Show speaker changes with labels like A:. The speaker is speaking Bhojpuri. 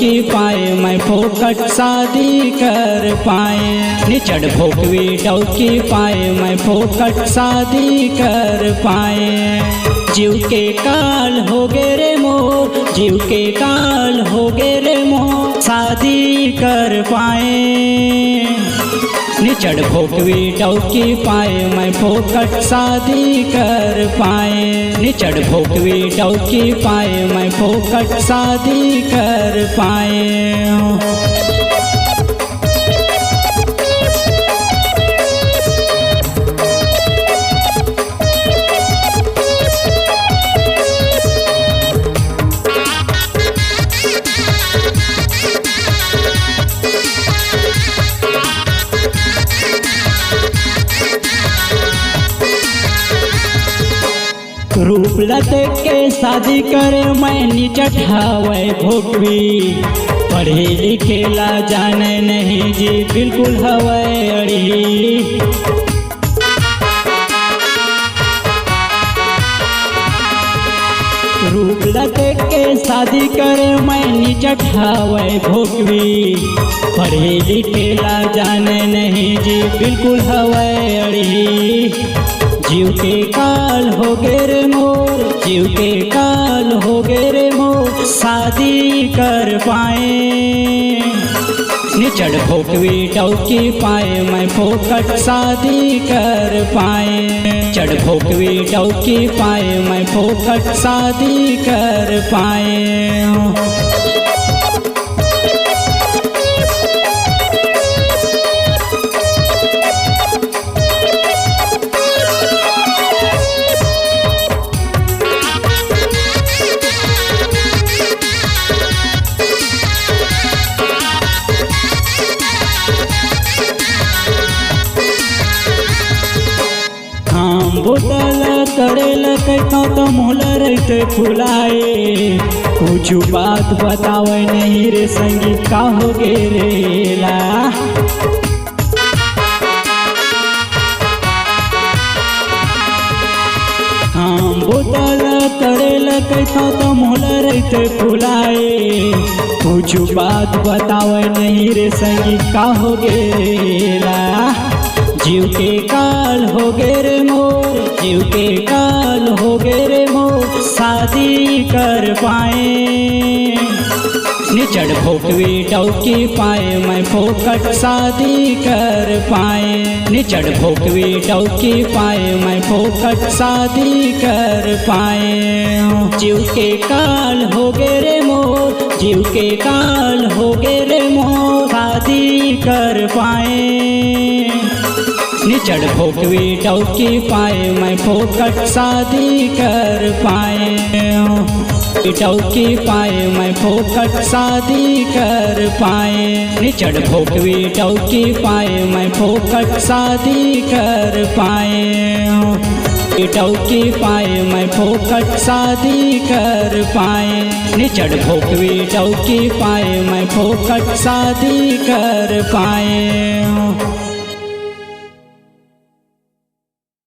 A: डौकी पाए मैं फोकट शादी कर पाए। निचड़ भोकवी डौकी पाए मैं फोकट शादी कर पाए। जीव के काल हो गे रे मोर, जीव के काल हो गे रे मोर, शादी कर पाए। निचड़ भोकवी डौकी पाए मैं फोकट शादी कर पाए। निचड़ भोकवी डौकी पाए मैं फोकट शादी कर पाए। रूप लते के शादी करे मैं निचट हवै भोकवी। पढ़े लिखेला जाने नहीं जी बिल्कुल हवै अड़ी। रूप लते के शादी करे मैं निचट हवै भोकवी। पढ़े लिखेला जाने नहीं जी बिल्कुल हवै अड़ी। जीव के काल हो गे रे मोर, जीव के काल हो गे रे मोर, शादी कर पाए। निचड़ भोकवी डौकी पाए मैं फोकट शादी कर पाए। चढ़ भोकवी डौकी पाए मैं फोकट शादी कर पाए। बोतल करेल कहता तो मोहल रहते फुलाए। कुछ बात बतावे नहीं रे संगीत का हो गे रेला। हम बोतल करेल कहता तो मोहल रहते फुलाए। कुछ बात बतावे नहीं रे संगीत का हो गे रेला। जीव के काल हो गे रे मोर, जीव के काल हो गे रे मोर, शादी कर पाए। निचड़ भोकवी डौकी पाए मैं फोकट शादी कर पाए। निचड़ भोकवी डौकी पाए मैं फोकट शादी कर पाए। जीव के काल हो गे रे मोर, जीव के काल हो गे रे मोर, शादी कर पाए। निचड़ भोकवी डौकी पाए मैं फोकट शादी कर पाए। डौकी पाए मैं फोकट शादी कर पाए। निचड़ भोकवी डौकी पाए मैं फोकट शादी कर पाए। डौकी पाए मैं फोकट शादी कर पाए। निचड़ भोकवी डौकी पाए मैं फोकट शादी कर पाए।